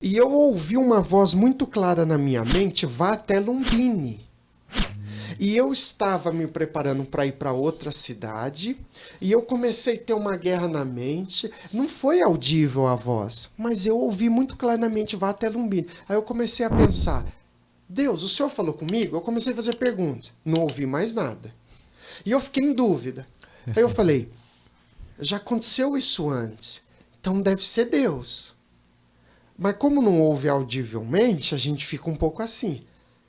E eu ouvi uma voz muito clara na minha mente, vá até Lumbini. E eu estava me preparando para ir para outra cidade, e eu comecei a ter uma guerra na mente. Não foi audível a voz, mas eu ouvi muito claramente, vá até Lumbini. Aí eu comecei a pensar, Deus, o Senhor falou comigo? Eu comecei a fazer perguntas. Não ouvi mais nada. E eu fiquei em dúvida. Aí eu falei, já aconteceu isso antes, então deve ser Deus. Mas como não ouve audivelmente, a gente fica um pouco assim.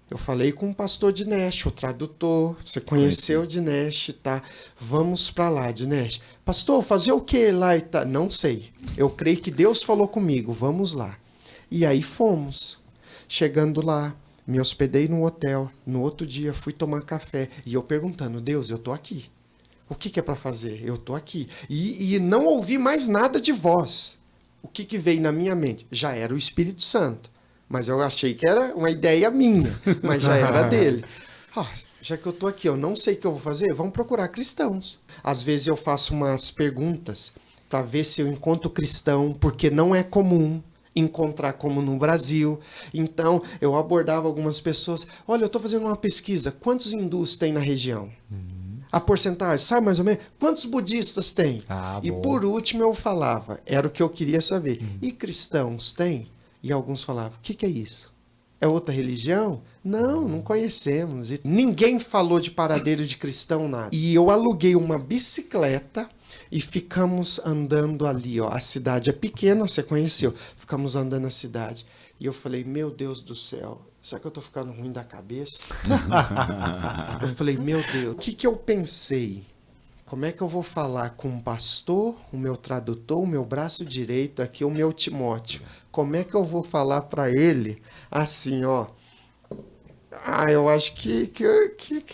Eu falei com o pastor Dinesh, o tradutor. Você conheceu o Dinesh, tá? Vamos para lá, Dinesh. Pastor, fazer o que lá e tá? Não sei. Eu creio que Deus falou comigo. Vamos lá. E aí fomos. Chegando lá, me hospedei no hotel. No outro dia fui tomar café. E eu perguntando, Deus, eu tô aqui. O que é para fazer? Eu tô aqui. E não ouvi mais nada de voz. O que veio na minha mente? Já era o Espírito Santo. Mas eu achei que era uma ideia minha, mas já era dele. Já que eu tô aqui, eu não sei o que eu vou fazer, vamos procurar cristãos. Às vezes eu faço umas perguntas para ver se eu encontro cristão, porque não é comum encontrar como no Brasil. Então, eu abordava algumas pessoas. Olha, eu estou fazendo uma pesquisa. Quantos hindus tem na região? A porcentagem, sabe mais ou menos? Quantos budistas tem? E por último eu falava, era o que eu queria saber. E cristãos tem? E alguns falavam, o que é isso? É outra religião? Não, não conhecemos. E ninguém falou de paradeiro de cristão, nada. E eu aluguei uma bicicleta e ficamos andando ali, ó. A cidade é pequena, você conheceu. Ficamos andando na cidade. E eu falei, meu Deus do céu, será que eu tô ficando ruim da cabeça? Eu falei, meu Deus, o que eu pensei? Como é que eu vou falar com o pastor, o meu tradutor, o meu braço direito, aqui o meu Timóteo? Como é que eu vou falar para ele assim, ó? Eu acho que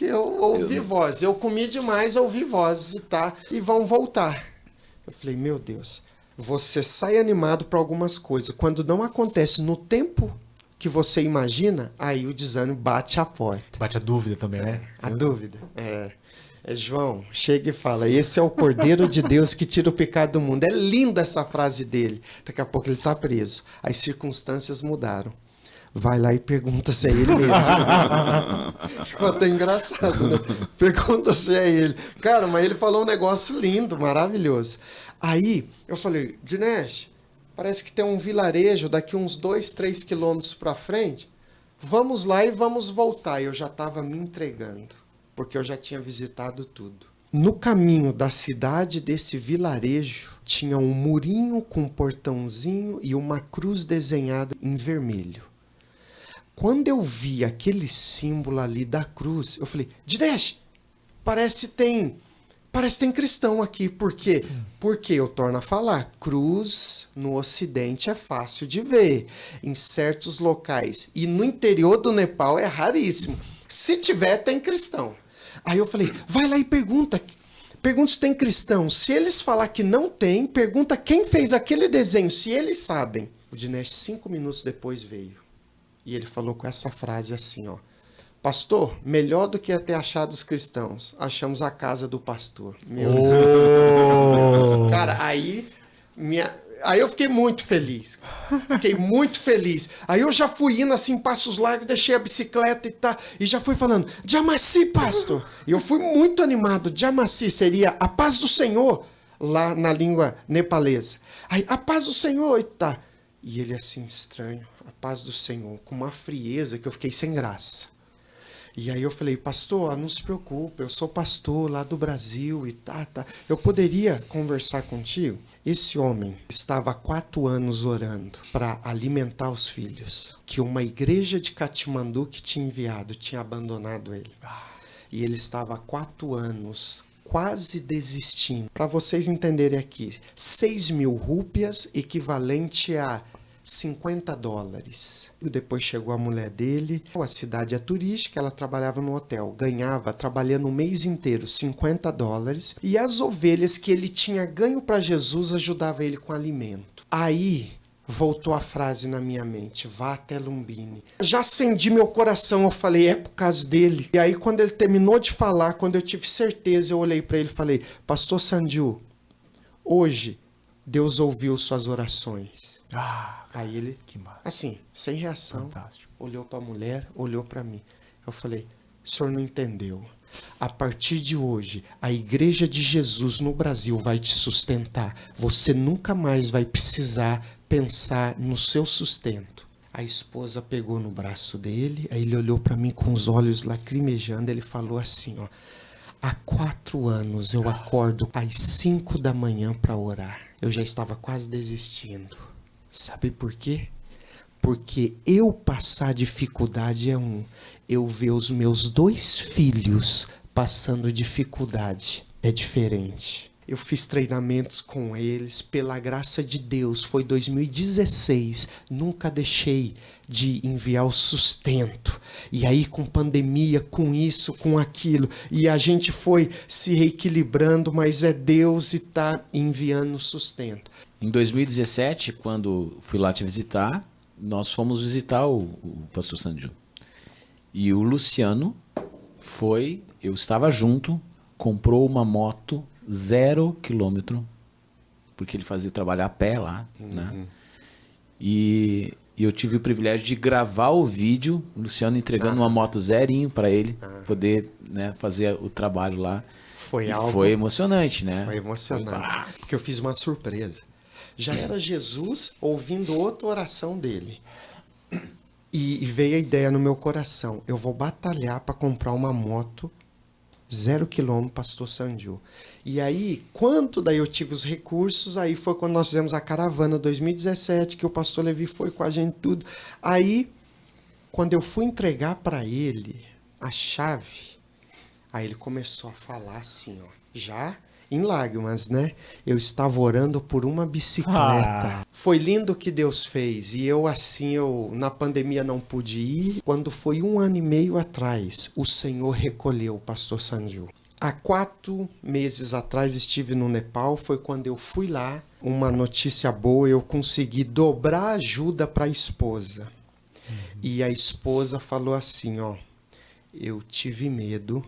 eu ouvi voz. Eu comi demais, ouvi vozes e tá, e vão voltar. Eu falei, meu Deus, você sai animado para algumas coisas. Quando não acontece no tempo que você imagina, aí o desânimo bate a porta. Bate a dúvida também, né? A dúvida, João, chega e fala, esse é o Cordeiro de Deus que tira o pecado do mundo. É linda essa frase dele. Daqui a pouco ele está preso. As circunstâncias mudaram. Vai lá e pergunta se é ele mesmo. Ficou até engraçado, né? Pergunta se é ele. Cara, mas ele falou um negócio lindo, maravilhoso. Aí eu falei, Dinesh, parece que tem um vilarejo daqui uns 2, 3 quilômetros para frente. Vamos lá e vamos voltar. Eu já estava me entregando, porque eu já tinha visitado tudo. No caminho da cidade desse vilarejo, tinha um murinho com um portãozinho e uma cruz desenhada em vermelho. Quando eu vi aquele símbolo ali da cruz, eu falei, Dinesh, parece tem cristão aqui. Por quê? Porque eu torno a falar, cruz no Ocidente é fácil de ver, em certos locais. E no interior do Nepal é raríssimo. Se tiver, tem cristão. Aí eu falei, vai lá e pergunta se tem cristão. Se eles falar que não tem, pergunta quem fez aquele desenho, se eles sabem. O Dinesh 5 minutos depois veio. E ele falou com essa frase assim, ó. Pastor, melhor do que ter achado os cristãos, achamos a casa do pastor. Meu Deus. Cara, aí eu fiquei muito feliz. Fiquei muito feliz. Aí eu já fui indo assim, passos largos, deixei a bicicleta e já fui falando, Jamassi, pastor. E eu fui muito animado. Jamassi seria a paz do Senhor, lá na língua nepalesa. Aí, a paz do Senhor, e tá. E ele assim, estranho, a paz do Senhor, com uma frieza que eu fiquei sem graça. E aí eu falei, pastor, não se preocupe, eu sou pastor lá do Brasil e tá. Eu poderia conversar contigo? Esse homem estava há 4 anos orando para alimentar os filhos, que uma igreja de Katmandu que tinha enviado tinha abandonado ele. E ele estava há 4 anos quase desistindo. Para vocês entenderem aqui, 6.000 rúpias, equivalente a $50. E depois chegou a mulher dele. A cidade é turística, ela trabalhava no hotel. Ganhava, trabalhando o mês inteiro, $50. E as ovelhas que ele tinha ganho para Jesus ajudavam ele com alimento. Aí voltou a frase na minha mente, vá até Lumbini. Já acendi meu coração, eu falei, é por causa dele. E aí quando ele terminou de falar, quando eu tive certeza, eu olhei para ele e falei, pastor Sanju, hoje Deus ouviu suas orações. Aí ele, que massa. assim, sem reação, Fantástico. olhou para a mulher, olhou para mim. Eu falei, o senhor não entendeu. A partir de hoje, a Igreja de Jesus no Brasil vai te sustentar. Você nunca mais vai precisar pensar no seu sustento. A esposa pegou no braço dele, aí ele olhou para mim com os olhos lacrimejando, ele falou assim, ó, há 4 anos eu acordo às 5 da manhã para orar. Eu já estava quase desistindo. Sabe por quê? Porque eu passar dificuldade é eu ver os meus 2 filhos passando dificuldade é diferente. Eu fiz treinamentos com eles, pela graça de Deus, foi 2016, nunca deixei de enviar o sustento. E aí com pandemia, com isso, com aquilo, e a gente foi se reequilibrando, mas é Deus e está enviando o sustento. Em 2017, quando fui lá te visitar, nós fomos visitar o pastor Sandro. E o Luciano eu estava junto, comprou uma moto 0 km, porque ele fazia trabalhar a pé lá, né? E eu tive o privilégio de gravar o vídeo, o Luciano entregando uma moto zerinho para ele poder, né, fazer o trabalho lá. Foi emocionante, né? Foi emocionante, porque eu fiz uma surpresa. Já era Jesus ouvindo outra oração dele. E veio a ideia no meu coração. Eu vou batalhar para comprar uma moto 0 km, pastor Sandro. E aí, quando daí eu tive os recursos, aí foi quando nós fizemos a caravana 2017, que o pastor Levi foi com a gente tudo. Aí, quando eu fui entregar para ele a chave, aí ele começou a falar assim, ó, já em lágrimas, né? Eu estava orando por uma bicicleta. Foi lindo o que Deus fez. E eu na pandemia não pude ir. Quando foi 1 ano e meio atrás, o Senhor recolheu o pastor Sanju. Há 4 meses atrás estive no Nepal, foi quando eu fui lá. Uma notícia boa, eu consegui dobrar a ajuda para a esposa. E a esposa falou assim, ó, eu tive medo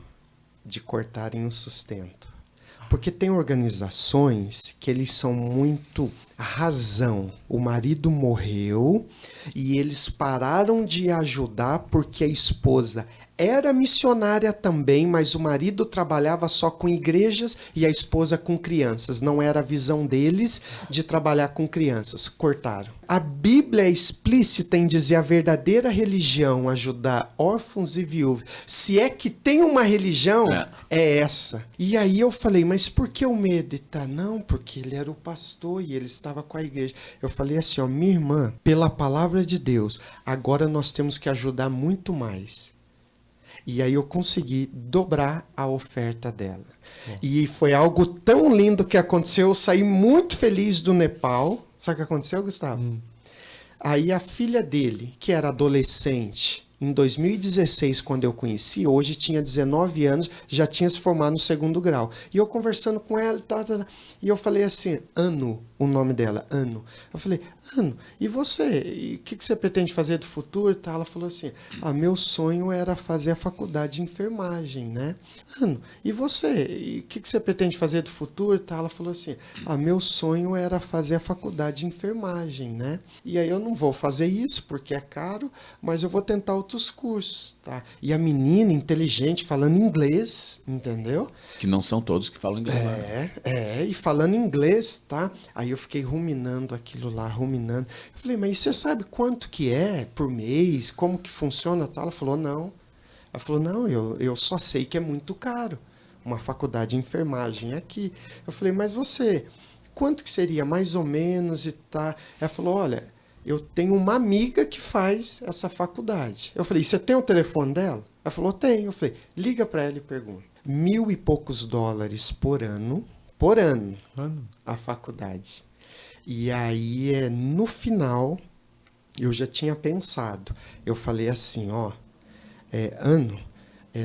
de cortarem o sustento. Porque tem organizações que eles são muito razão. O marido morreu e eles pararam de ajudar porque a esposa era missionária também, mas o marido trabalhava só com igrejas e a esposa com crianças. Não era a visão deles de trabalhar com crianças. Cortaram. A Bíblia é explícita em dizer a verdadeira religião, ajudar órfãos e viúvas. Se é que tem uma religião, é essa. E aí eu falei, mas por que o medo? E tá, não, porque ele era o pastor e ele estava com a igreja. Eu falei assim, ó, minha irmã, pela palavra de Deus, agora nós temos que ajudar muito mais. E aí eu consegui dobrar a oferta dela. E foi algo tão lindo que aconteceu. Eu saí muito feliz do Nepal. Sabe o que aconteceu, Gustavo? Aí a filha dele, que era adolescente, em 2016, quando eu conheci, hoje tinha 19 anos, já tinha se formado no 2º grau. E eu conversando com ela, e eu falei assim, Anu, o nome dela, Anu. Eu falei, Anu, e você? E o que você pretende fazer do futuro? Ela falou assim, meu sonho era fazer a faculdade de enfermagem, né? Anu, e você? E o que você pretende fazer do futuro? Ela falou assim, meu sonho era fazer a faculdade de enfermagem, né? E aí eu não vou fazer isso porque é caro, mas eu vou tentar outros cursos, tá? E a menina inteligente, falando inglês, entendeu? Que não são todos que falam inglês. E falando inglês, tá? Aí eu fiquei ruminando aquilo lá, ruminando. Eu falei, mas você sabe quanto que é por mês? Como que funciona? Tal? Ela falou, não. Ela falou, não, eu só sei que é muito caro. Uma faculdade de enfermagem aqui. Eu falei, mas você, quanto que seria mais ou menos e tá? Ela falou, olha, eu tenho uma amiga que faz essa faculdade. Eu falei, você tem o telefone dela? Ela falou, tenho. Eu falei, liga para ela e pergunta. $1.000 e poucos por ano, a faculdade. E aí, no final, eu já tinha pensado. Eu falei assim, ó,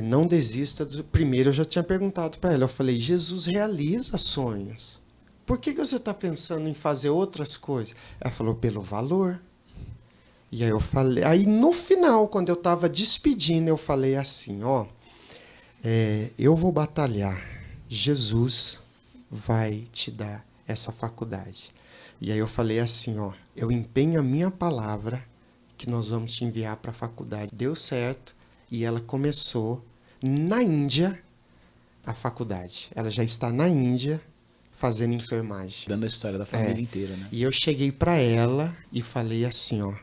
não desista do... Primeiro, eu já tinha perguntado para ela. Eu falei, Jesus realiza sonhos. Por que você está pensando em fazer outras coisas? Ela falou, pelo valor. E aí eu falei... Aí, no final, quando eu estava despedindo, eu falei assim, ó, eu vou batalhar. Jesus vai te dar essa faculdade. E aí eu falei assim, ó, eu empenho a minha palavra que nós vamos te enviar para a faculdade. Deu certo e ela começou na Índia a faculdade. Ela já está na Índia fazendo enfermagem. Dando a história da família inteira, né? E eu cheguei para ela e falei assim, ó,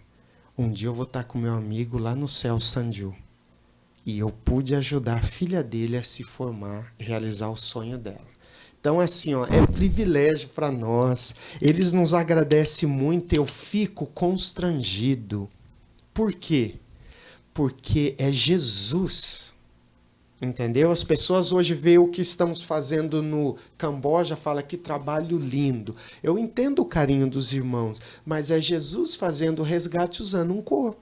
um dia eu vou estar com meu amigo lá no céu Sanju. E eu pude ajudar a filha dele a se formar, realizar o sonho dela. Então, assim, ó, é privilégio para nós. Eles nos agradecem muito. Eu fico constrangido. Por quê? Porque é Jesus. Entendeu? As pessoas hoje veem o que estamos fazendo no Camboja, fala que trabalho lindo. Eu entendo o carinho dos irmãos, mas é Jesus fazendo o resgate usando um corpo.